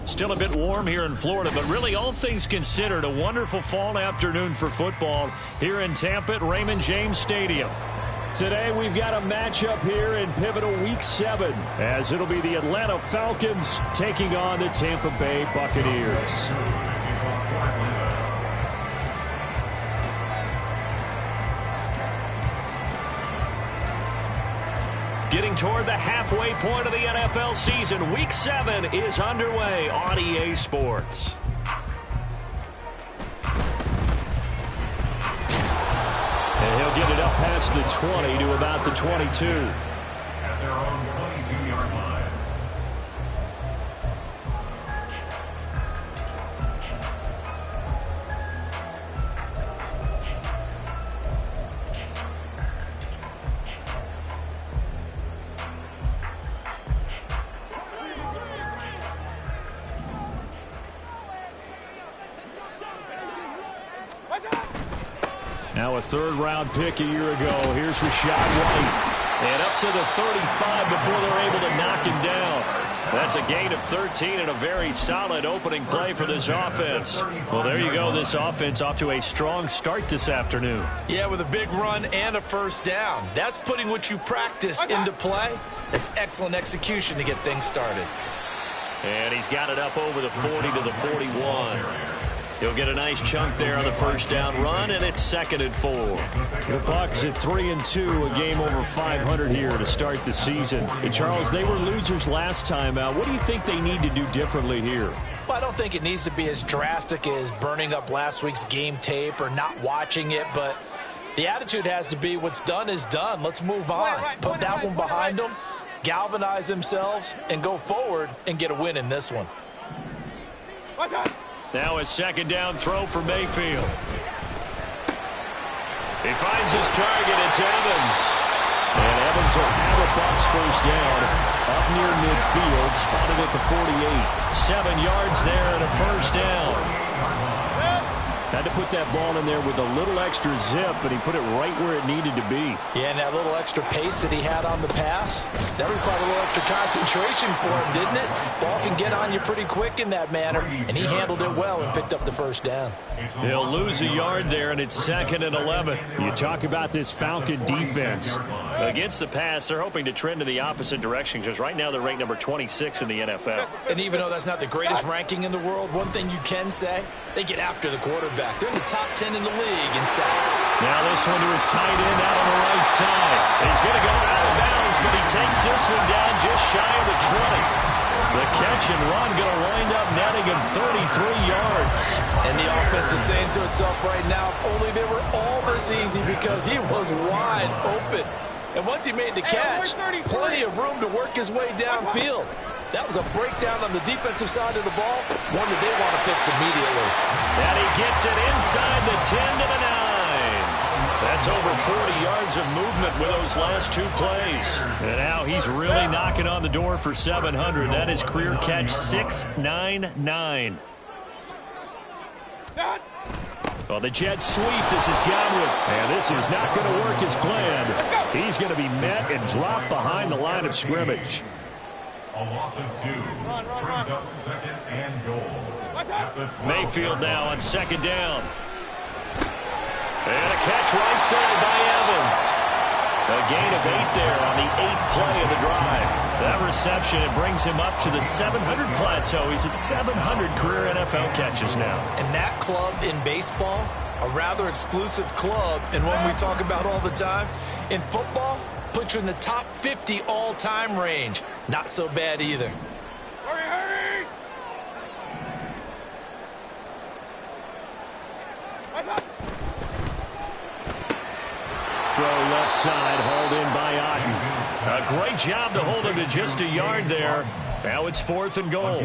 Still a bit warm here in Florida, but really all things considered, a wonderful fall afternoon for football here in Tampa at Raymond James Stadium. Today we've got a matchup here in pivotal Week 7, as it'll be the Atlanta Falcons taking on the Tampa Bay Buccaneers. Getting toward the halfway point of the NFL season, Week 7 is underway on EA Sports. And he'll get it up past the 20 to about the 22. At their own 22-yard line. Now a third-round pick a year ago. Here's Rashad White. And up to the 35 before they're able to knock him down. That's a gain of 13 and a very solid opening play for this offense. Well, there you go. This offense off to a strong start this afternoon. Yeah, with a big run and a first down. That's putting what you practice into play. That's excellent execution to get things started. And he's got it up over the 40 to the 41. He'll get a nice chunk there on the first down run, and it's 2nd and 4. The Bucs at 3-2, a game over 500 here to start the season. And Charles, they were losers last time out. What do you think they need to do differently here? Well, I don't think it needs to be as drastic as burning up last week's game tape or not watching it, but the attitude has to be what's done is done. Let's move on. Put that one behind them, galvanize themselves, and go forward and get a win in this one. Now a second down throw for Mayfield. He finds his target. It's Evans. And Evans will have a Bucs first down up near midfield, spotted at the 48. 7 yards there and a first down. Had to put that ball in there with a little extra zip, but he put it right where it needed to be. Yeah, and that little extra pace that he had on the pass, that required a little extra concentration for him, didn't it? Ball can get on you pretty quick in that manner, and he handled it well and picked up the first down. He'll lose a yard there, and it's 2nd and 11. You talk about this Falcon defense. Against the pass, they're hoping to trend in the opposite direction, because right now they're ranked number 26 in the NFL. And even though that's not the greatest ranking in the world, one thing you can say, they get after the quarterback. They're in the top 10 in the league in sacks. Now this one to his tight end out on the right side. He's going to go out of bounds, but he takes this one down just shy of the 20. The catch and run going to wind up netting him 33 yards. And the offense is saying to itself right now, if only they were all this easy, because he was wide open. And once he made the catch, plenty of room to work his way downfield. That was a breakdown on the defensive side of the ball, one that they want to fix immediately. And he gets it inside the 10 to the 9. That's over 40 yards of movement with those last 2 plays. And now he's really knocking on the door for 700. That is career catch 699. Well, the jet sweep, this is Godwin. And this is not going to work as planned. He's going to be met and dropped behind the line of scrimmage. A loss of 2 brings up 2nd and goal. Mayfield now on 2nd down. And a catch right side by Evans. A gain of 8 there on the 8th play of the drive. That reception, it brings him up to the 700 plateau. He's at 700 career NFL catches now. And that club in baseball, a rather exclusive club, and one we talk about all the time. In football, puts you in the top 50 all-time range. Not so bad either. Hurry, hurry! Throw left side, hauled in by Otten. A great job to hold him to just a yard there. Now it's 4th and goal.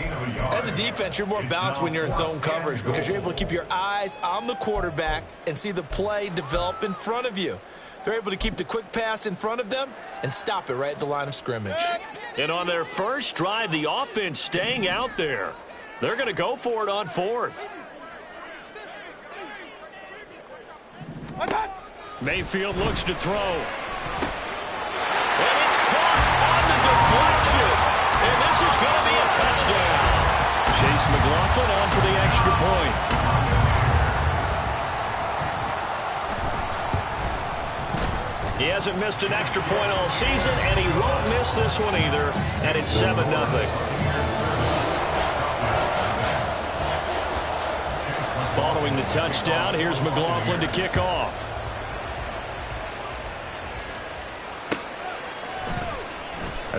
As a defense, you're more balanced when you're in zone coverage because you're able to keep your eyes on the quarterback and see the play develop in front of you. They're able to keep the quick pass in front of them and stop it right at the line of scrimmage. And on their first drive, the offense staying out there. They're going to go for it on 4th. Mayfield looks to throw. And it's caught on the deflection. And this is going to be a touchdown. point. He hasn't missed an extra point all season, and he won't miss this one either, and it's 7-0. Following the touchdown, here's McLaughlin to kick off.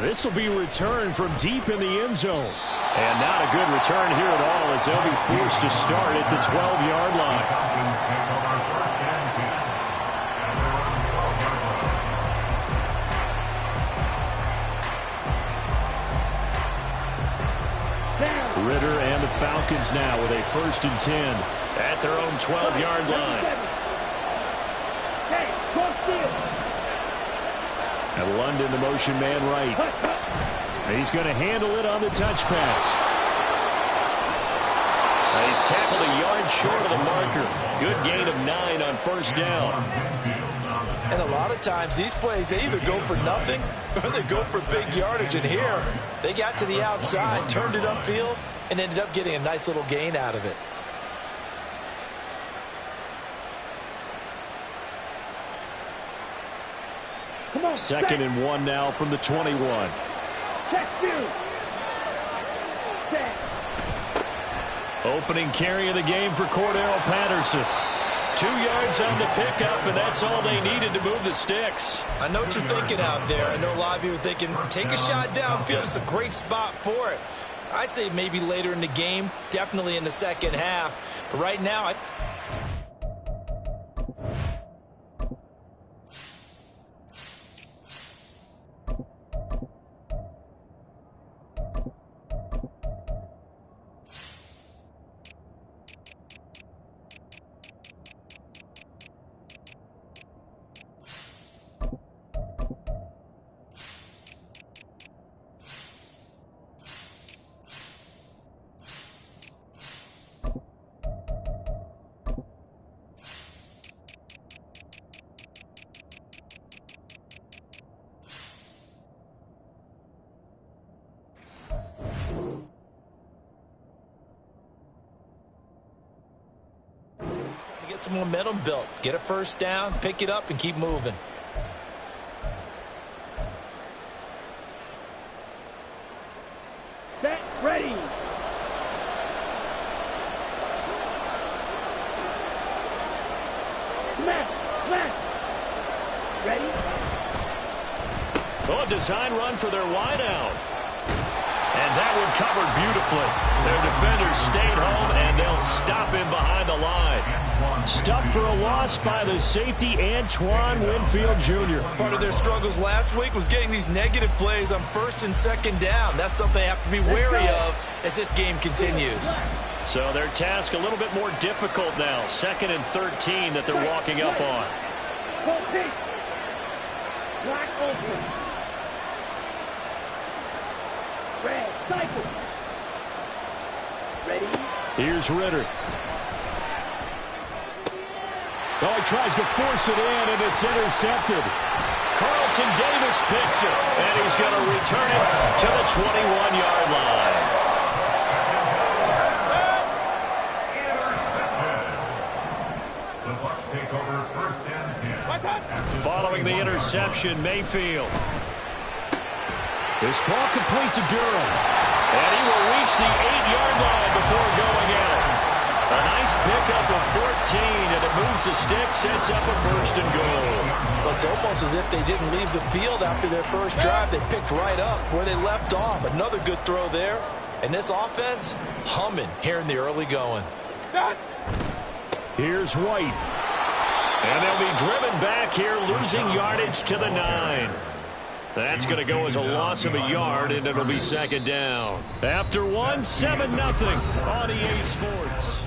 This will be returned from deep in the end zone. And not a good return here at all, as they'll be forced to start at the 12-yard line. Ritter and the Falcons now with a 1st and 10 at their own 12-yard line. And London, the motion man right. He's going to handle it on the touch pass. He's tackled a yard short of the marker. Good gain of 9 on 1st down. And a lot of times these plays, they either go for nothing or they go for big yardage. And here, they got to the outside, turned it upfield, and ended up getting a nice little gain out of it. Come on, 2nd and 1 now from the 21. Opening carry of the game for Cordero Patterson. 2 yards on the pickup, and that's all they needed to move the sticks. I know what you're thinking out there. I know a lot of you are thinking, take a shot downfield. It's a great spot for it. I'd say maybe later in the game, definitely in the second half. But right now, get some momentum built. Get a 1st down, pick it up, and keep moving. Set, ready. Left. Ready. Oh, a design run for their wideout. And that one covered beautifully. Their defenders stayed home, and they'll stop him behind the line. Stuffed for a loss by the safety, Antoine Winfield Jr. Part of their struggles last week was getting these negative plays on 1st and 2nd down. That's something they have to be wary of as this game continues. So their task a little bit more difficult now. 2nd and 13 that they're walking up on. Black open. Red, cycle. Ready. Here's Ritter. Oh, he tries to force it in, and it's intercepted. Carlton Davis picks it, and he's going to return it to the 21-yard line. The Bucs take over 1st and 10. Following the interception, Mayfield. This ball complete to Durham. And he will reach the 8-yard line before going out. A nice pickup of 14, and it moves the stick, sets up a 1st and goal. Well, it's almost as if they didn't leave the field after their first drive. They picked right up where they left off. Another good throw there. And this offense, humming here in the early going. Here's White. And they'll be driven back here, losing yardage to the 9. That's going to go as a loss of a yard, and it'll be 2nd down. After 1, 7-0 on EA Sports.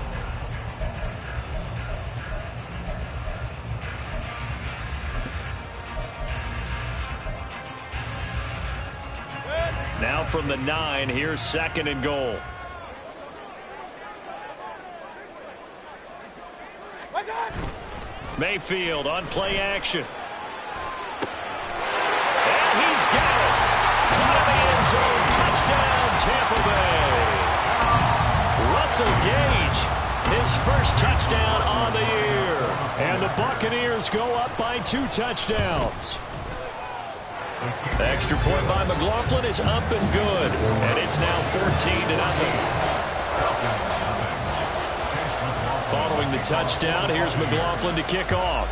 Now from the 9, here's 2nd and goal. Mayfield on play action. And he's got it. Caught in the end zone. Touchdown, Tampa Bay. Russell Gage first touchdown on the year. And the Buccaneers go up by 2 touchdowns. Extra point by McLaughlin is up and good. And it's now 14-0. Following the touchdown, here's McLaughlin to kick off.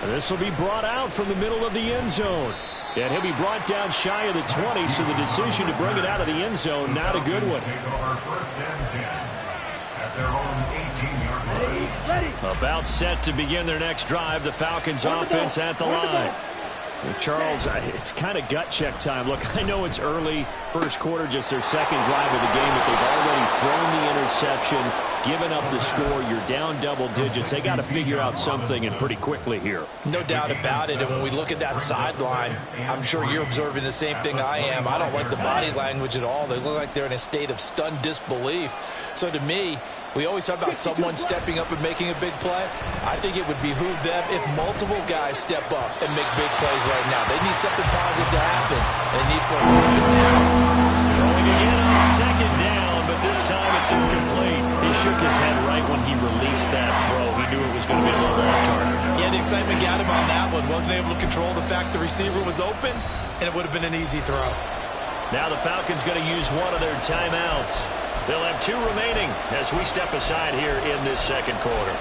And this will be brought out from the middle of the end zone. And he'll be brought down shy of the 20, so the decision to bring it out of the end zone, not a good one. About set to begin their next drive, the Falcons offense at the line. With Charles, it's kind of gut check time. Look, I know it's early, first quarter, just their second drive of the game, but they've already thrown the interception, given up the score. You're down double digits. They got to figure out something, and pretty quickly here. No doubt about it. And when we look at that sideline, I'm sure you're observing the same thing I am. I don't like the body language at all. They look like they're in a state of stunned disbelief. So to me, we always talk about someone stepping up and making a big play. I think it would behoove them if multiple guys step up and make big plays right now. They need something positive to happen. They need for it to happen now. Throwing again on second down, but this time it's incomplete. He shook his head right when he released that throw. He knew it was going to be a little off target. Yeah, the excitement got him on that one. Wasn't able to control the fact the receiver was open, and it would have been an easy throw. Now the Falcons going to use one of their timeouts. They'll have 2 remaining as we step aside here in this second quarter.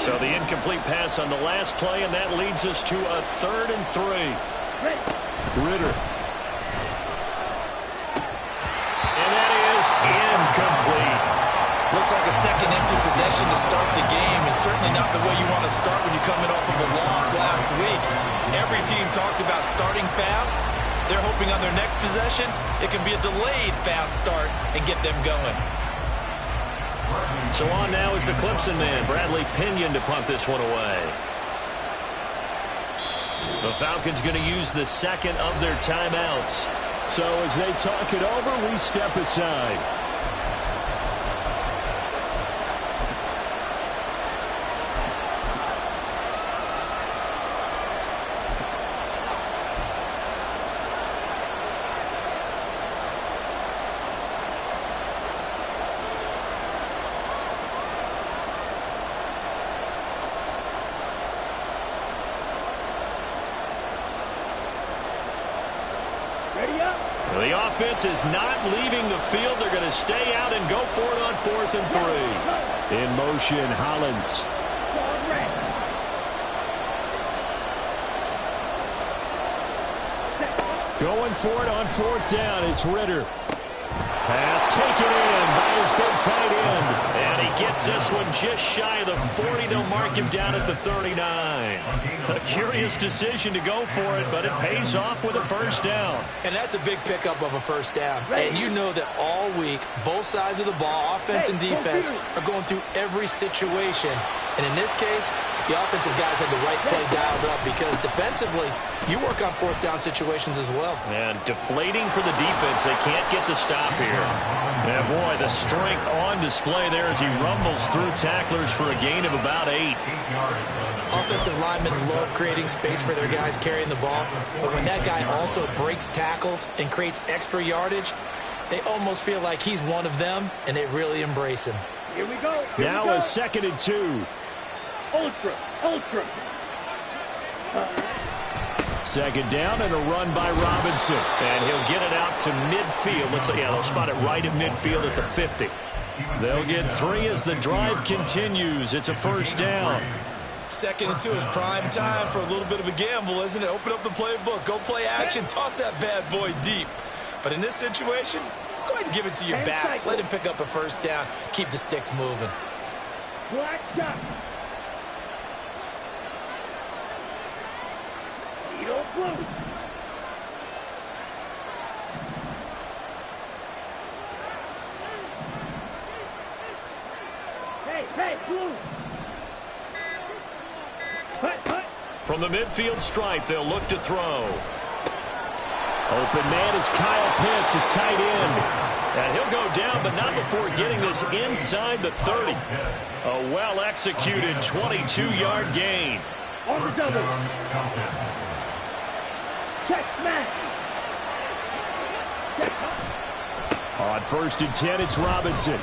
So the incomplete pass on the last play, and that leads us to a 3rd and 3. Ritter. And that is incomplete. Looks like a second empty possession to start the game, and certainly not the way you want to start when you're coming off of a loss last week. Every team talks about starting fast. They're hoping on their next possession, it can be a delayed fast start and get them going. So on now is the Clemson man, Bradley Pinion, to punt this one away. The Falcons going to use the second of their timeouts. So as they talk it over, we step aside. The offense is not leaving the field. They're going to stay out and go for it on 4th and 3. In motion, Hollins. Going for it on 4th down. It's Ritter. Pass taken in by his big tight end. And he gets this one just shy of the 40. They'll mark him down at the 39. A curious decision to go for it, but it pays off with a 1st down. And that's a big pickup of a 1st down. And you know that all week, both sides of the ball, offense and defense, are going through every situation. And in this case, the offensive guys had the right play dialed up because defensively, you work on 4th down situations as well. And deflating for the defense. They can't get the stop here. And boy, the strength on display there as he rumbles through tacklers for a gain of about 8. Offensive linemen love creating space for their guys carrying the ball. But when that guy also breaks tackles and creates extra yardage, they almost feel like he's one of them, and they really embrace him. Here we go. Now a 2nd and 2. Ultra. 2nd down and a run by Robinson. And he'll get it out to midfield. Let's say, yeah, they'll spot it right at midfield at the 50. They'll get 3 as the drive continues. It's a 1st down. 2nd and 2 is prime time for a little bit of a gamble, isn't it? Open up the playbook, go play action, toss that bad boy deep. But in this situation, go ahead and give it to your back. Let him pick up a 1st down. Keep the sticks moving. Black shot. Needle blue. Hey, blue. From the midfield stripe, they'll look to throw. Open man is Kyle Pitts, his tight end. And he'll go down, but not before getting this inside the 30. A well-executed 22-yard gain. On the double. Check smash. On 1st and 10, it's Robinson.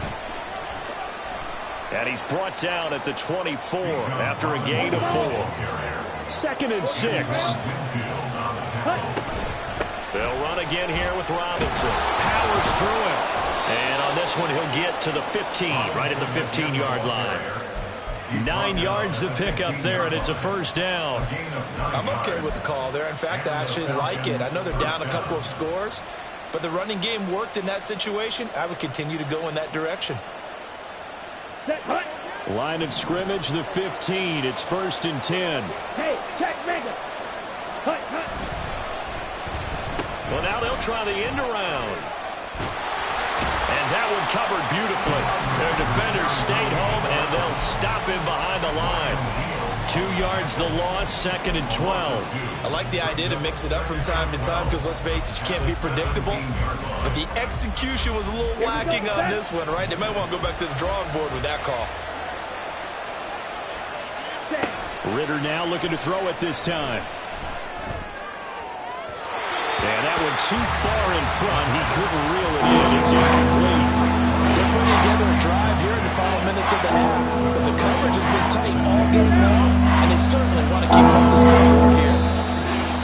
And he's brought down at the 24 after a gain of 4. 2nd and 6. They'll run again here with Robinson. Powers through him. And on this one, he'll get to the 15, right at the 15-yard line. 9 yards to pick up there, and it's a first down. I'm okay with the call there. In fact, I actually like it. I know they're down a couple of scores, but the running game worked in that situation. I would continue to go in that direction. Line of scrimmage, the 15. It's 1st and 10. Hey, check mega. Cut. Well, now they'll try the end around. And that one covered beautifully. Their defenders stayed home, and they'll stop him behind the line. 2 yards the loss, 2nd and 12. I like the idea to mix it up from time to time because, let's face it, you can't be predictable. But the execution was a little lacking on this one, right? They might want to go back to the drawing board with that call. Ritter now looking to throw it this time. And that one too far in front. He couldn't reel it in. It's incomplete. They're putting together a drive here in the final minutes of the half. But the coverage has been tight all game long, and they certainly want to keep up the scoreboard here.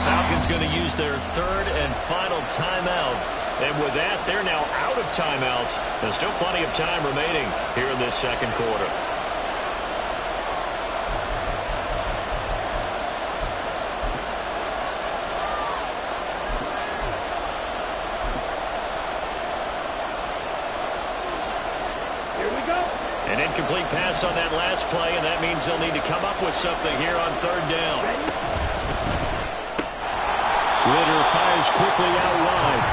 Falcons going to use their 3rd and final timeout. And with that, they're now out of timeouts. There's still plenty of time remaining here in this 2nd quarter. An incomplete pass on that last play, and that means they'll need to come up with something here on 3rd down. Ritter fires quickly out wide.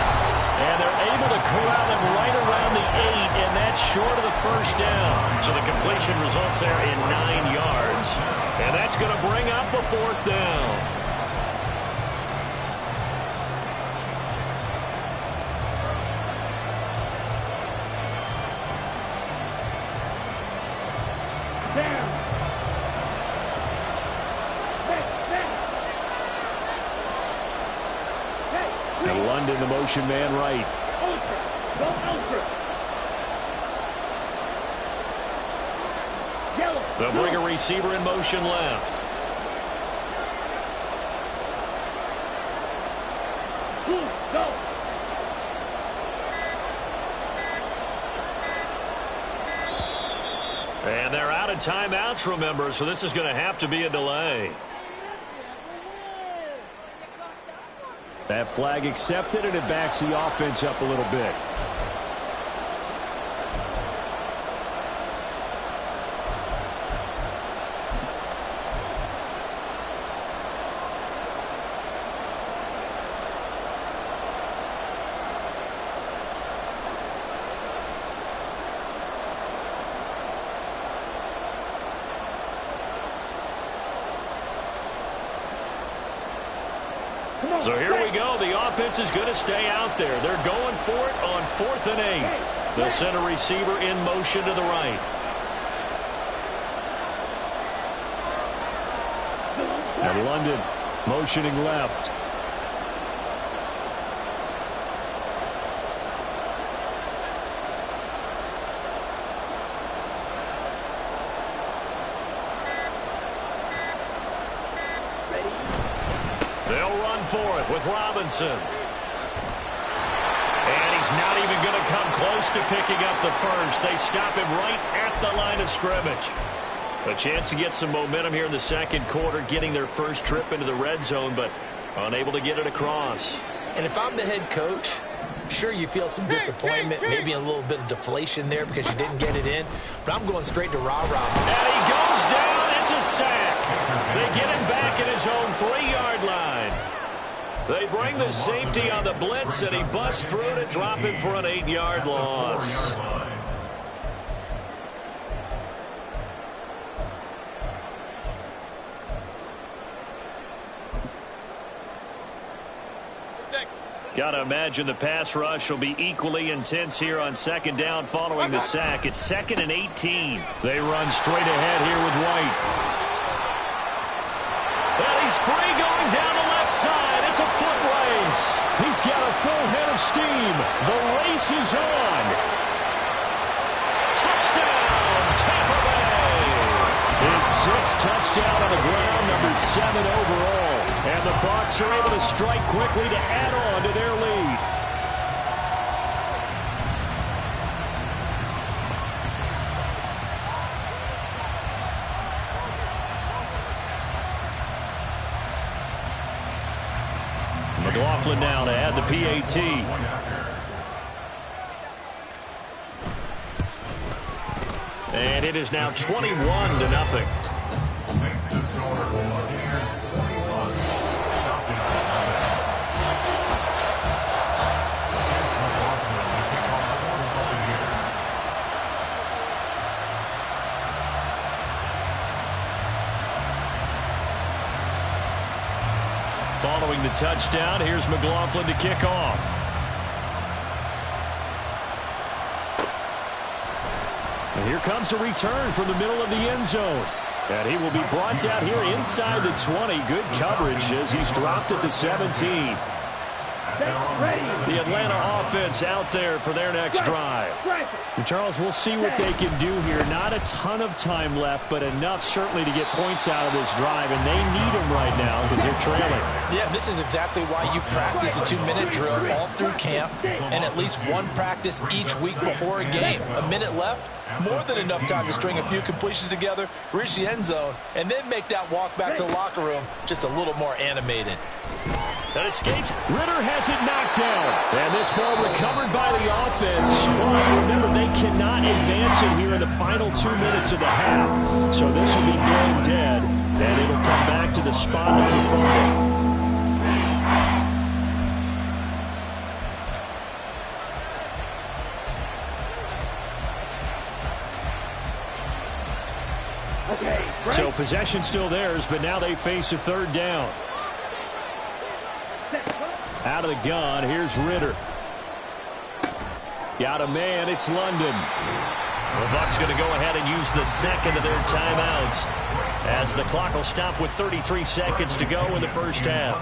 And they're able to corral him right around the 8, and that's short of the 1st down. So the completion results there in 9 yards. And that's going to bring up a 4th down. And London, the motion man right. Ultra. Go ultra. Yellow. They'll bring a receiver in motion left. Blue. Go. And they're out of timeouts, remember, so this is going to have to be a delay. That flag accepted, and it backs the offense up a little bit. So here we go. The offense is going to stay out there. They're going for it on 4th and 8. The center receiver in motion to the right. And London motioning left. For it with Robinson. And he's not even going to come close to picking up the first. They stop him right at the line of scrimmage. A chance to get some momentum here in the 2nd quarter, getting their first trip into the red zone, but unable to get it across. And if I'm the head coach, sure, you feel some disappointment, maybe a little bit of deflation there because you didn't get it in, but I'm going straight to rah-rah. And he goes down. It's a sack. They get him back at his own 3-yard line. They bring the safety on the blitz, and he busts through to drop him for an 8-yard loss. Got to imagine the pass rush will be equally intense here on second down following the sack. It's 2nd and 18. They run straight ahead here with White. And he's free going down the left side. It's a foot race. He's got a full head of steam. The race is on. Touchdown, Tampa Bay. His 6th touchdown on the ground, number 7 overall. And the Bucs are able to strike quickly to add on to their lead. McLaughlin now to add the PAT. And it is now 21-0. Following the touchdown, here's McLaughlin to kick off. And here comes a return from the middle of the end zone. And he will be brought down here inside the 20. Good coverage as he's dropped at the 17. The Atlanta offense out there for their next drive. And Charles, we'll see what they can do here. Not a ton of time left, but enough certainly to get points out of this drive. And they need them right now because they're trailing. Yeah, this is exactly why you practice a 2-minute drill all through camp and at least one practice each week before a game. A minute left, more than enough time to string a few completions together, reach the end zone, and then make that walk back to the locker room just a little more animated. That escapes. Ritter has it knocked down. And this ball recovered by the offense. But remember, they cannot advance it here in the final 2 minutes of the half. So this will be blown dead. And it'll come back to the spot on the fumble. So possession still theirs, but now they face a 3rd down. Out of the gun, here's Ritter. Got a man, it's London. The Bucs going to go ahead and use the 2nd of their timeouts as the clock will stop with 33 seconds to go in the first half.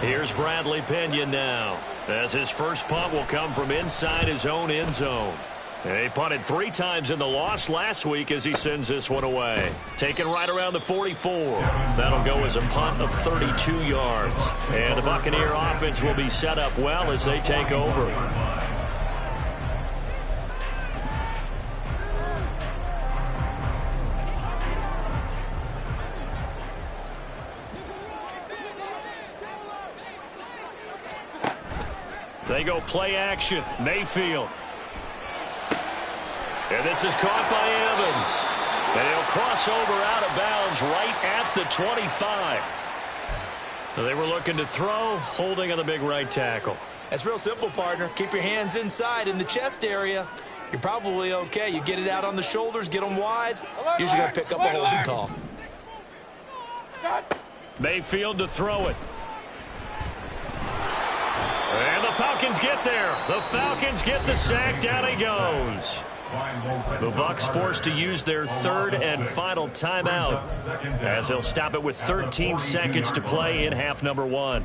Here's Bradley Pinion now, as his first punt will come from inside his own end zone. He punted 3 times in the loss last week as he sends this one away. Taken right around the 44. That'll go as a punt of 32 yards. And the Buccaneer offense will be set up well as they take over. They go play action. Mayfield. And this is caught by Evans. And he'll cross over out of bounds right at the 25. So they were looking to throw, holding on the big right tackle. That's real simple, partner. Keep your hands inside in the chest area. You're probably okay. You get it out on the shoulders, get them wide. Usually going to pick up a holding call. Mayfield to throw it. And the Falcons get there. The Falcons get the sack. Down he goes. The Bucs forced to use their 3rd and final timeout as they'll stop it with 13 seconds to play in half number 1.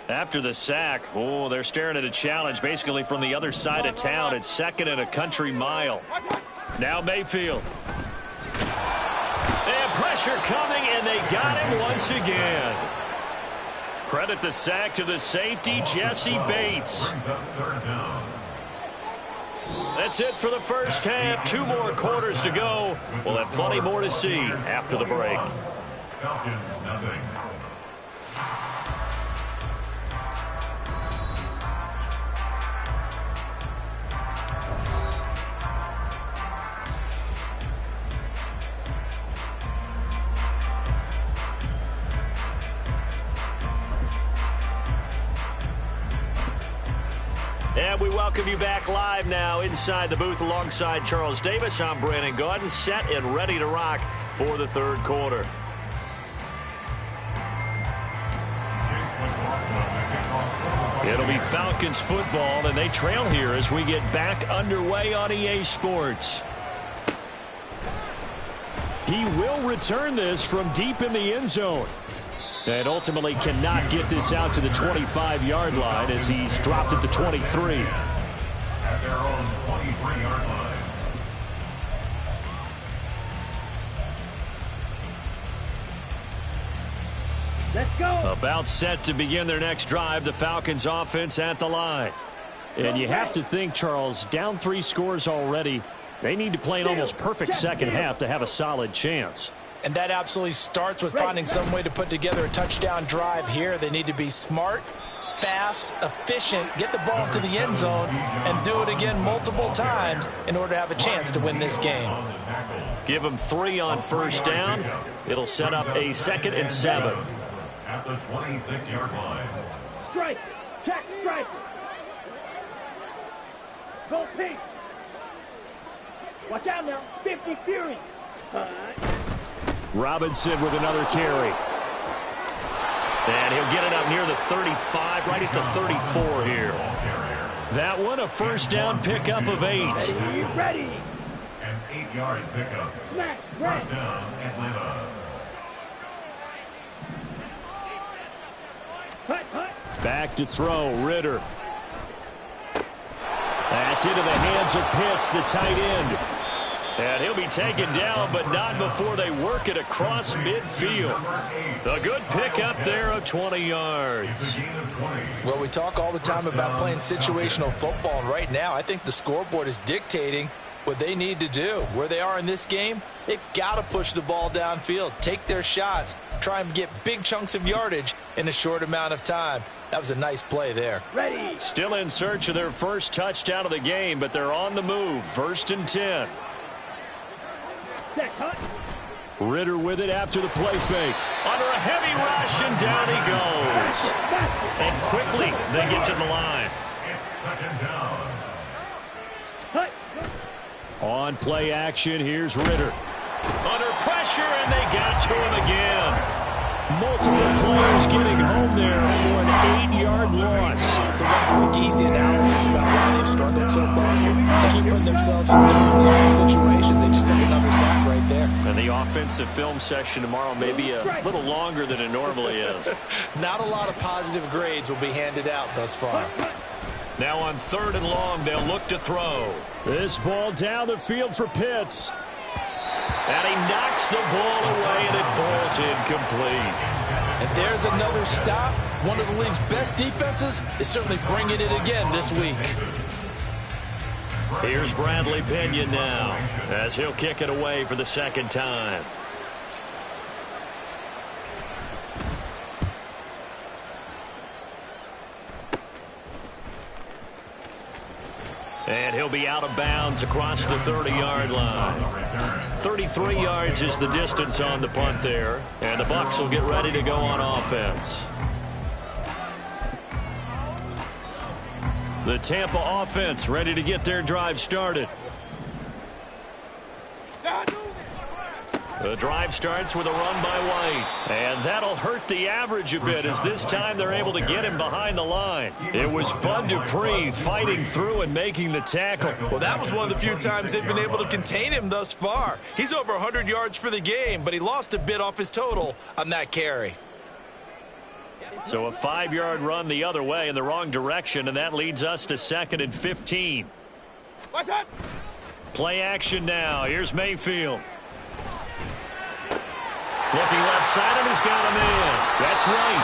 After the sack, they're staring at a challenge basically from the other side of town. It's 2nd and a country mile. Now Mayfield. And pressure coming, and they got him once again. Credit the sack to the safety, Jesse Bates. That's it for the first half. 2 more quarters to go. We'll have plenty more to see after the break. Falcons, nothing. And we welcome you back live now inside the booth alongside Charles Davis. I'm Brandon Gaudin, set and ready to rock for the 3rd quarter. It'll be Falcons football, and they trail here as we get back underway on EA Sports. He will return this from deep in the end zone. And ultimately cannot get this out to the 25-yard line as he's dropped at the 23. At their own 23-yard line. Let's go. About set to begin their next drive, the Falcons offense at the line. And you have to think, Charles, down 3 scores already. They need to play an almost perfect second half to have a solid chance. And that absolutely starts with finding some way to put together a touchdown drive here. They need to be smart, fast, efficient, get the ball to the end zone, and do it again multiple times in order to have a chance to win this game. Give them 3 on first down. It'll set up a 2nd and 7. At the 26-yard line. Strike. Check strike. Go pink. Watch out now. 50 Fury. Robinson with another carry. And he'll get it up near the 35, right at the 34 here. That one, a first down pickup of 8. Ready. An 8-yard pickup. Smash. First down, Atlanta. Back to throw, Ritter. That's into the hands of Pitts, the tight end. And he'll be taken down, but not before they work it across midfield. A good pickup there of 20 yards. Well, we talk all the time about playing situational football, and right now I think the scoreboard is dictating what they need to do. Where they are in this game, they've got to push the ball downfield, take their shots, try and get big chunks of yardage in a short amount of time. That was a nice play there. Ready. Still in search of their first touchdown of the game, but they're on the move. 1st and 10. Set cut. Ritter with it after the play fake. Under a heavy rush, and down he goes. And quickly, they get to the line. It's 2nd down. Cut. On play action, here's Ritter. Under pressure, and they got to him again. Multiple players getting home there for an 8-yard loss. So one quick, easy analysis about why they've struggled so far. They keep putting themselves in long situations. They just took another sack right there. And the offensive film session tomorrow may be a little longer than it normally is. Not a lot of positive grades will be handed out thus far. Now on 3rd and long, they'll look to throw. This ball down the field for Pitts. And he knocks the ball away, and it falls incomplete. And there's another stop. One of the league's best defenses is certainly bringing it again this week. Here's Bradley Pinion now, as he'll kick it away for the 2nd time. And he'll be out of bounds across the 30-yard line. 33 yards is the distance on the punt there. And the Bucs will get ready to go on offense. The Tampa offense ready to get their drive started. The drive starts with a run by White. And that'll hurt the average a bit as this time they're able to get him behind the line. It was Bud Dupree fighting through and making the tackle. Well, that was one of the few times they've been able to contain him thus far. He's over 100 yards for the game, but he lost a bit off his total on that carry. So a 5-yard run the other way in the wrong direction, and that leads us to 2nd and 15. What's up? Play action now. Here's Mayfield. Looking left side, and he's got him in. That's right.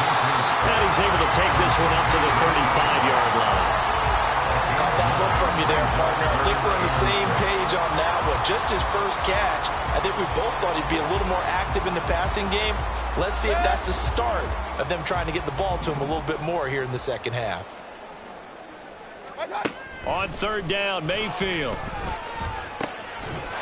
And he's able to take this one up to the 35-yard line. Caught that look from you there, partner. I think we're on the same page on that one. Just his first catch. I think we both thought he'd be a little more active in the passing game. Let's see if that's the start of them trying to get the ball to him a little bit more here in the second half. On 3rd down, Mayfield.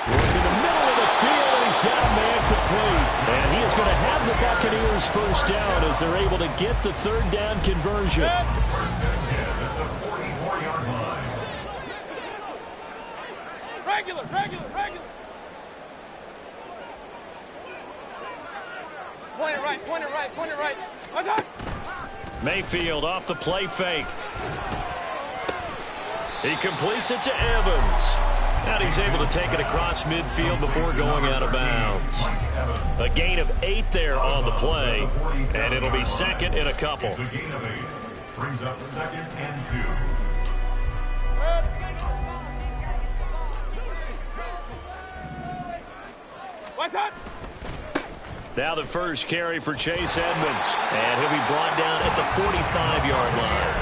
Working the middle of the field, and he's got a man complete. And he is going to have the Buccaneers first down as they're able to get the 3rd down conversion. First and 10 at the 44-yard line. Regular. Point it right. What's up? Mayfield off the play fake. He completes it to Evans. And he's able to take it across midfield before going out of bounds. A gain of 8 there on the play, and it'll be second and a couple. It's a gain of 8. Brings up 2nd and 2. What's up? Now the first carry for Chase Edmonds. And he'll be brought down at the 45-yard line.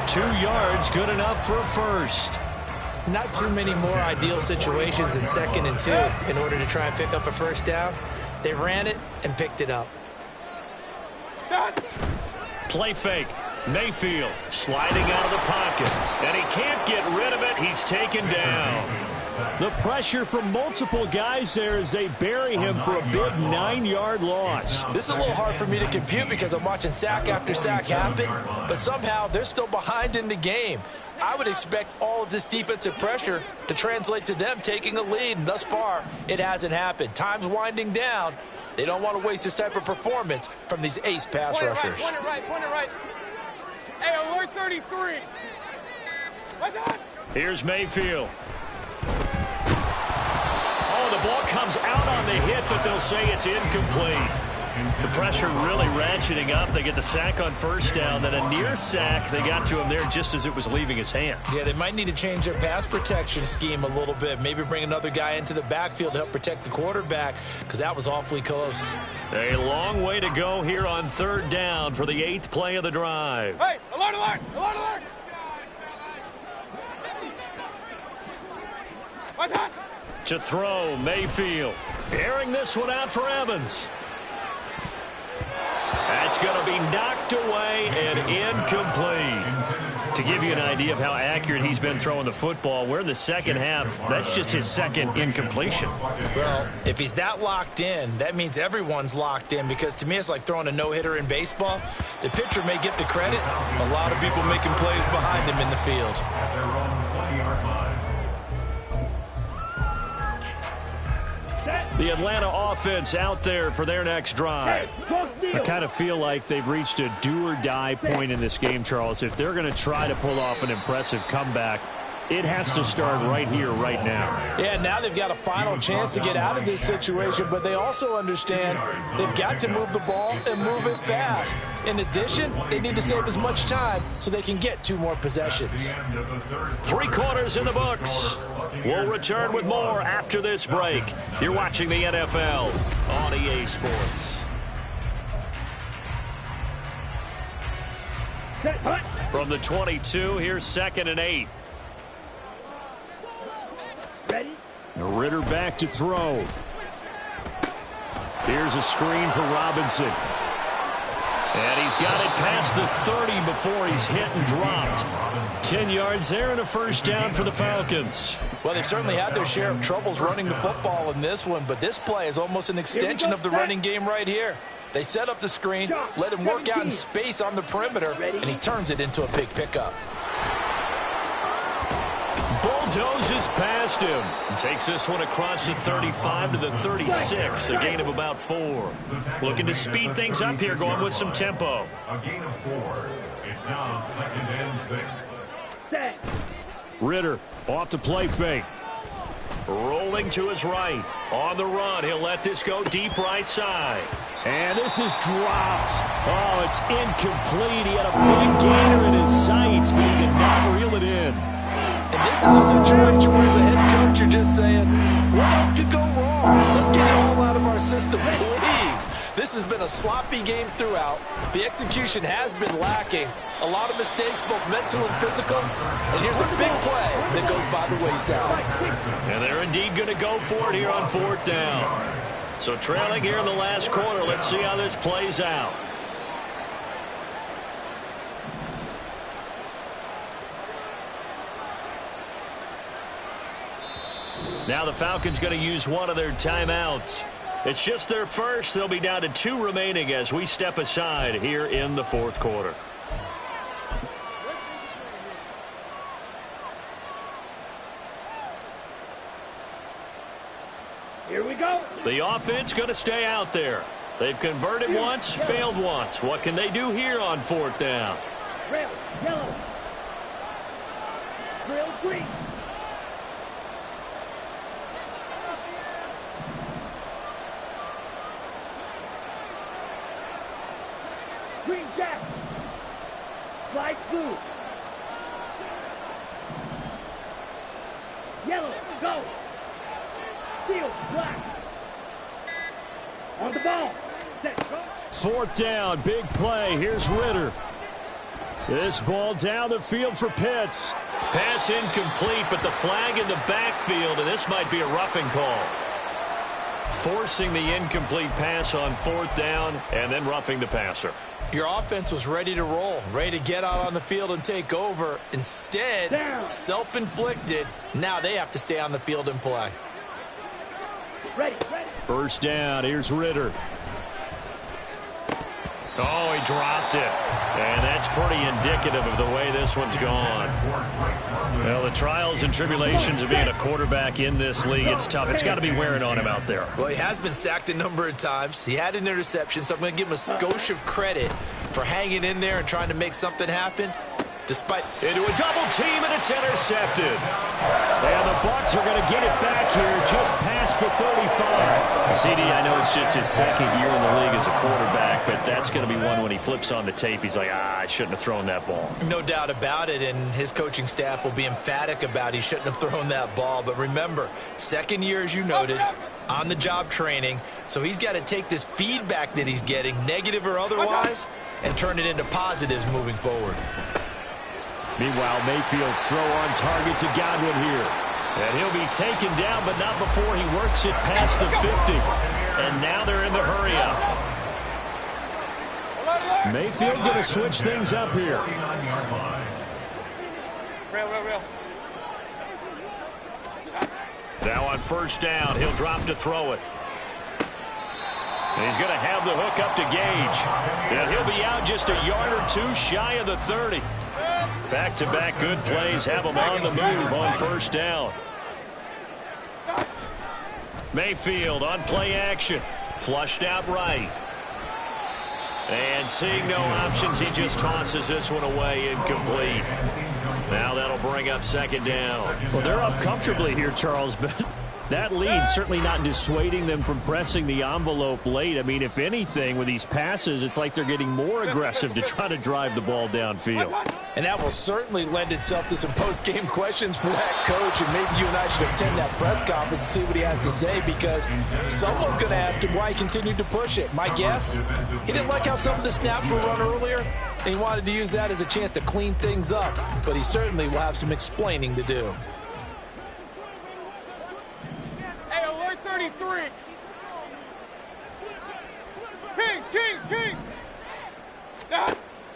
2 yards, good enough for a first. Not too many more ideal situations in 2nd and 2 in order to try and pick up a first down. They ran it and picked it up. Play fake. Mayfield sliding out of the pocket. And he can't get rid of it. He's taken down. The pressure from multiple guys there as they bury him for a big 9-yard loss. This is a little hard for me to compute because I'm watching sack after sack happen, but somehow they're still behind in the game. I would expect all of this defensive pressure to translate to them taking a lead, and thus far, it hasn't happened. Time's winding down. They don't want to waste this type of performance from these ace pass rushers. Point it right. Hey, alert 33. What's up? Here's Mayfield. Oh, the ball comes out on the hit, but they'll say it's incomplete. The pressure really ratcheting up. They get the sack on first down, then a near sack. They got to him there just as it was leaving his hand. Yeah, they might need to change their pass protection scheme a little bit. Maybe bring another guy into the backfield to help protect the quarterback, because that was awfully close. A long way to go here on 3rd down for the 8th play of the drive. Hey, alert! What's up? To throw, Mayfield. Airing this one out for Evans. That's going to be knocked away and incomplete. To give you an idea of how accurate he's been throwing the football, we're in the second half. That's just his 2nd incompletion. Well, if he's that locked in, that means everyone's locked in, because to me it's like throwing a no-hitter in baseball. The pitcher may get the credit, a lot of people making plays behind him in the field. At their own 20-yard line. The Atlanta offense out there for their next drive. I kind of feel like they've reached a do-or-die point in this game, Charles. If they're going to try to pull off an impressive comeback, it has to start right here, right now. Yeah, now they've got a final chance to get out of this situation, but they also understand they've got to move the ball and move it fast. In addition, they need to save as much time so they can get 2 more possessions. 3 quarters in the books. We'll return with more after this break. You're watching the NFL on EA Sports. From the 22, here's 2nd and 8. Ready? Ritter back to throw. Here's a screen for Robinson. And he's got it past the 30 before he's hit and dropped. 10 yards there and a first down for the Falcons. Well, they've certainly had their share of troubles running the football in this one, but this play is almost an extension of the running game right here. They set up the screen, let him work out in space on the perimeter, and he turns it into a big pickup. Bulldozes past him and takes this one across the 35 to the 36, a gain of about 4. Looking to speed things up here, going with some tempo. A gain of 4. It's now 2nd and 6. Ritter off the play fake. Rolling to his right. On the run, he'll let this go deep right side. And this is dropped. Oh, it's incomplete. He had a big gainer in his sights, but he could not reel it in. And this is a situation where as a head coach, you're just saying, what else could go wrong? Let's get it all out of our system, please. This has been a sloppy game throughout. The execution has been lacking. A lot of mistakes, both mental and physical. And here's a big play that goes by the wayside. And they're indeed going to go for it here on 4th down. So trailing here in the last quarter, let's see how this plays out. Now the Falcons going to use one of their timeouts. It's just their first. They'll be down to 2 remaining as we step aside here in the 4th quarter. Here we go. The offense going to stay out there. They've converted once, failed once. What can they do here on 4th down? Rail, yellow. Grill, green. Green jack. Light blue. Yellow, go. Steel, black. On the ball. Set, go. 4th down, big play. Here's Ritter. This ball down the field for Pitts. Pass incomplete, but the flag in the backfield, and this might be a roughing call. Forcing the incomplete pass on 4th down, and then roughing the passer. Your offense was ready to roll, ready to get out on the field and take over. Instead, self-inflicted. Now they have to stay on the field and play. Ready. 1st down, here's Ritter. Oh, he dropped it. And that's pretty indicative of the way this one's gone. Well, the trials and tribulations of being a quarterback in this league, it's tough. It's got to be wearing on him out there. Well, he has been sacked a number of times. He had an interception, so I'm going to give him a skosh of credit for hanging in there and trying to make something happen. Despite into a double team, and it's intercepted. And the Bucs are going to get it back here just past the 35. CD, I know it's just his 2nd year in the league as a quarterback, but that's going to be one when he flips on the tape. He's like, I shouldn't have thrown that ball. No doubt about it, and his coaching staff will be emphatic about he shouldn't have thrown that ball. But remember, 2nd year, as you noted, on-the-job training, so he's got to take this feedback that he's getting, negative or otherwise, and turn it into positives moving forward. Meanwhile, Mayfield's throw on target to Godwin here. And he'll be taken down, but not before he works it past the 50. And now they're in the hurry-up. Mayfield going to switch things up here. Real. Now on 1st down, he'll drop to throw it. And he's going to have the hook up to Gage. And he'll be out just a yard or two shy of the 30. Back-to-back good plays have him on the move on 1st down. Mayfield on play action. Flushed out right. And seeing no options, he just tosses this one away incomplete. Now that'll bring up 2nd down. Well, they're up comfortably here, Charles, but that lead certainly not dissuading them from pressing the envelope late. I mean, if anything, with these passes, it's like they're getting more aggressive to try to drive the ball downfield. And that will certainly lend itself to some post-game questions for that coach, and maybe you and I should attend that press conference to see what he has to say, because someone's going to ask him why he continued to push it. My guess, he didn't like how some of the snaps were run earlier, and he wanted to use that as a chance to clean things up, but he certainly will have some explaining to do. Hey, alert 33. Kings.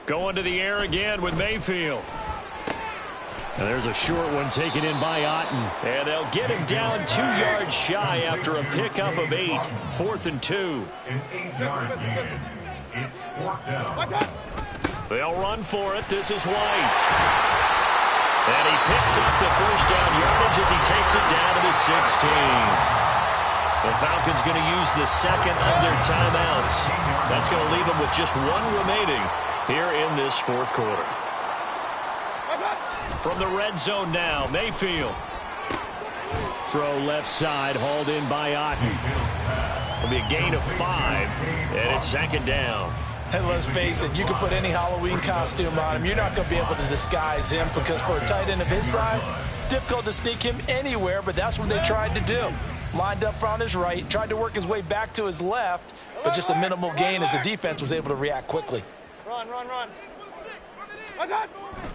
Going to the air again with Mayfield. And there's a short one taken in by Otten. And they'll get him down 2 yards shy after a pickup of 8. 4th and 2. An 8-yard gain. It's 4th down. They'll run for it. This is White. And he picks up the 1st down yardage as he takes it down to the 16. The Falcons going to use the 2nd of their timeouts. That's going to leave them with just 1 remaining here in this 4th quarter. From the red zone now, Mayfield. Throw left side, hauled in by Otten. It'll be a gain of 5, and it's 2nd down. And let's face it, you can put any Halloween costume on him. You're not going to be able to disguise him, because for a tight end of his size, difficult to sneak him anywhere, but that's what they tried to do. Lined up on his right, tried to work his way back to his left, but just a minimal gain as the defense was able to react quickly. Run.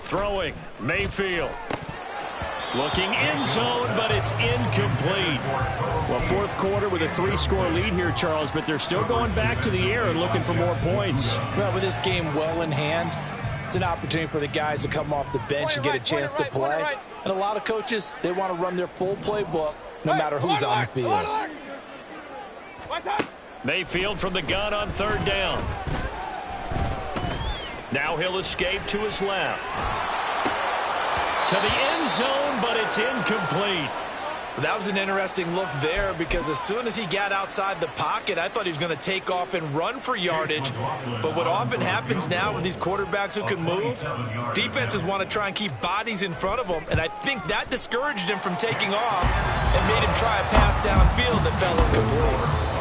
Throwing, Mayfield. Looking end zone, but it's incomplete. Well, 4th quarter with a 3-score lead here, Charles, but they're still going back to the air and looking for more points. Well, with this game well in hand, it's an opportunity for the guys to come off the bench and get a chance to play. And a lot of coaches, they want to run their full playbook no matter who's on the field. Mayfield from the gun on 3rd down. Now he'll escape to his left. To the end zone, but it's incomplete. That was an interesting look there because as soon as he got outside the pocket, I thought he was going to take off and run for yardage. But what often happens now with these quarterbacks who can move, defenses want to try and keep bodies in front of them, and I think that discouraged him from taking off and made him try a pass downfield that fell incomplete.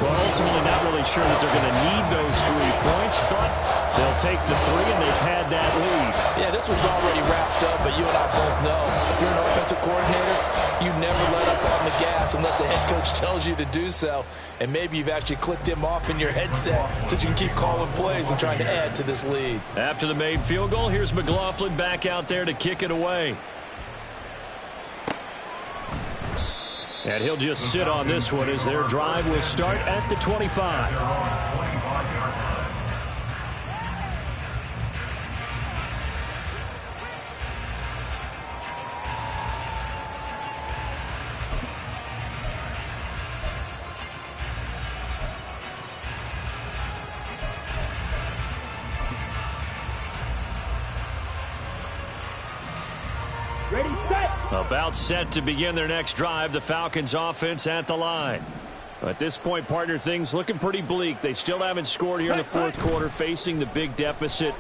Well, ultimately not really sure that they're going to need those 3 points, but they'll take the 3, and they've had that lead. Yeah, this one's already wrapped up, but you and I both know if you're an offensive coordinator, you never let up on the gas unless the head coach tells you to do so, and maybe you've actually clicked him off in your headset so you can keep calling plays and trying to add to this lead. After the made field goal, here's McLaughlin back out there to kick it away. And he'll just sit on this one as their drive will start at the 25. Ready, set. About set to begin their next drive. The Falcons offense at the line. At this point, partner, things looking pretty bleak. They still haven't scored here in the fourth quarter, facing the big deficit.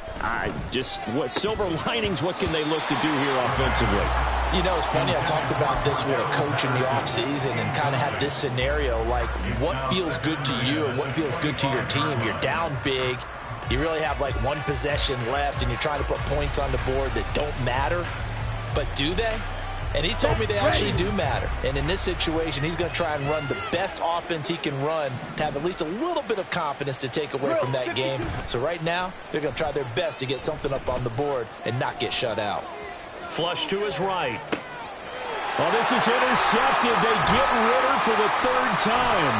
What silver linings, what can they look to do here offensively? You know, it's funny, I talked about this with a coach in the offseason and kind of had this scenario, like what feels good to you and what feels good to your team. You're down big. You really have like one possession left, and you're trying to put points on the board that don't matter. But do they? And he told me they actually do matter. And in this situation, he's going to try and run the best offense he can run to have at least a little bit of confidence to take away from that game. So right now, they're going to try their best to get something up on the board and not get shut out. Flush to his right. Well, this is intercepted. They get Ritter for the 3rd time.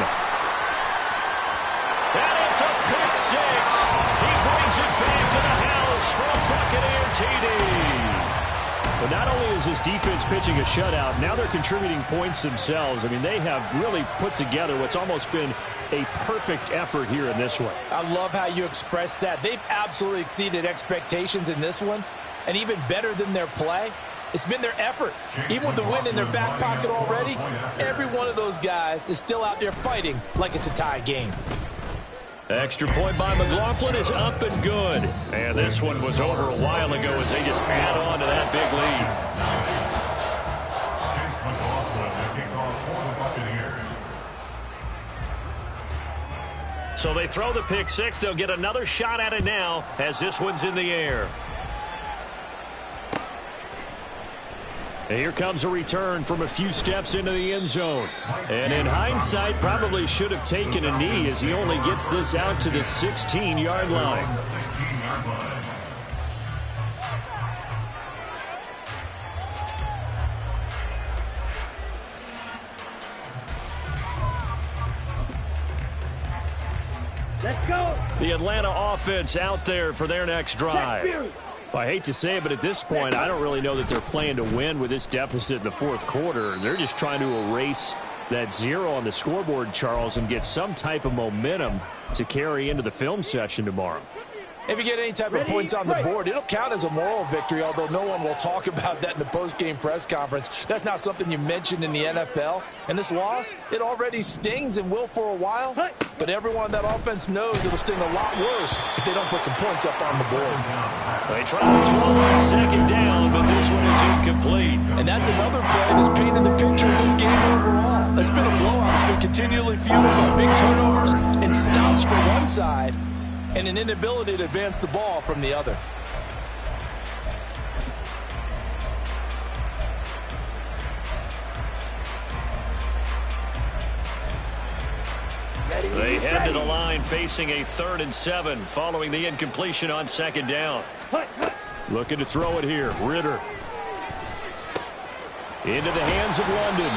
And it's a pick 6. He brings it back to the house from Buccaneer TD. But not only is his defense pitching a shutout, now they're contributing points themselves. I mean, they have really put together what's almost been a perfect effort here in this one. I love how you express that. They've absolutely exceeded expectations in this one, and even better than their play, it's been their effort. Even with the win in their back pocket already, every one of those guys is still out there fighting like it's a tie game. Extra point by McLaughlin is up and good. And this one was over a while ago as they just add on to that big lead. So they throw the pick 6. They'll get another shot at it now as this one's in the air. And here comes a return from a few steps into the end zone. And in hindsight, probably should have taken a knee as he only gets this out to the 16-yard line. Let's go. The Atlanta offense out there for their next drive. Well, I hate to say it, but at this point, I don't really know that they're playing to win with this deficit in the fourth quarter. They're just trying to erase that 0 on the scoreboard, Charles, and get some type of momentum to carry into the film session tomorrow. If you get any type of points on the board, it'll count as a moral victory, although no one will talk about that in the post-game press conference. That's not something you mentioned in the NFL. And this loss, it already stings and will for a while. But everyone on that offense knows it'll sting a lot worse if they don't put some points up on the board. They try to throw on 2nd down, but this one is incomplete. And that's another play that's painted the picture of this game overall. It's been a blowout. It's been continually fueled by big turnovers and stops for one side, and an inability to advance the ball from the other. They head to the line facing a 3rd and 7 following the incompletion on 2nd down. Looking to throw it here. Ritter. Into the hands of London.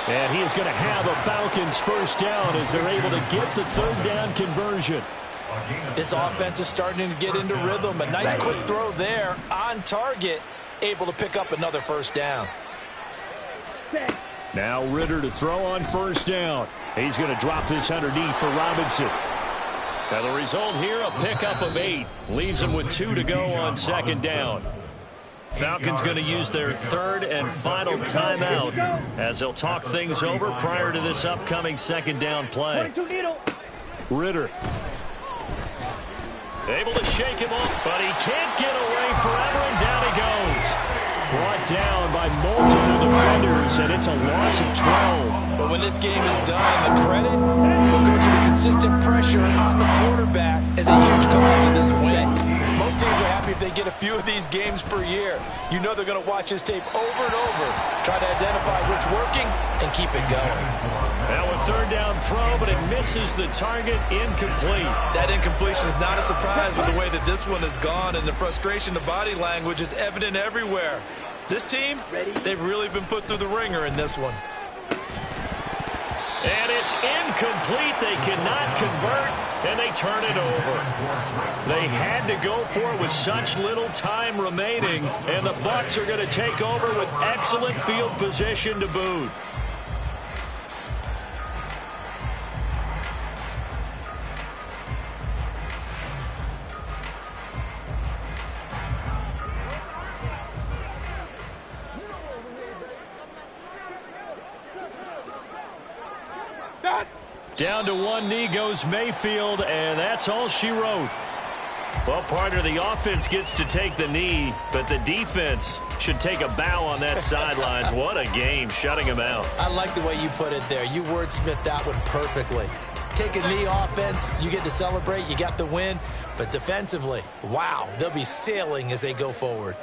And he is going to have a Falcons 1st down as they're able to get the 3rd down conversion. This offense is starting to get into rhythm. A nice quick throw there on target, able to pick up another 1st down. Now Ritter to throw on 1st down. He's going to drop this underneath for Robinson. Now the result here, a pickup of 8. Leaves him with 2 to go on 2nd down. Falcons going to use their third and final timeout as they'll talk things over prior to this upcoming second down play. Ritter. Able to shake him off, but he can't get away forever, and down he goes. Brought down by multiple defenders, and it's a loss of 12. But when this game is done, the credit will go to the consistent pressure on the quarterback as a huge cause of this win. Most teams are happy if they get a few of these games per year. You know they're going to watch this tape over and over, try to identify what's working, and keep it going. Now a third down throw, but it misses the target, incomplete. That incompletion is not a surprise with the way that this one has gone, and the frustration of body language is evident everywhere. This team, they've really been put through the ringer in this one. And it's incomplete. They cannot convert, and they turn it over. They had to go for it with such little time remaining, and the Bucs are going to take over with excellent field position to boot. Down to one knee goes Mayfield, and that's all she wrote. Well, partner, the offense gets to take the knee, but the defense should take a bow on that sidelines. What a game, shutting him out. I like the way you put it there. You wordsmithed that one perfectly. Take a knee offense, you get to celebrate, you got the win. But defensively, wow, they'll be sailing as they go forward.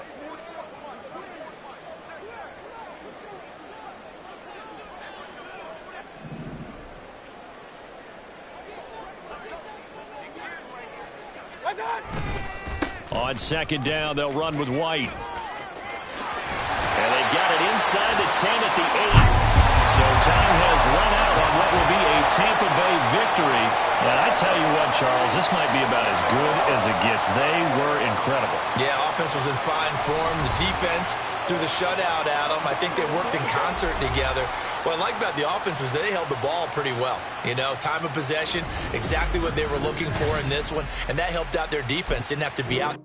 On second down, they'll run with White. And they've got it inside the 10 at the 8. So time has run out on what will be a Tampa Bay victory. And I tell you what, Charles, this might be about as good as it gets. They were incredible. Yeah, offense was in fine form. The defense threw the shutout at them. I think they worked in concert together. What I like about the offense was they held the ball pretty well. You know, time of possession, exactly what they were looking for in this one. And that helped out their defense. Didn't have to be out.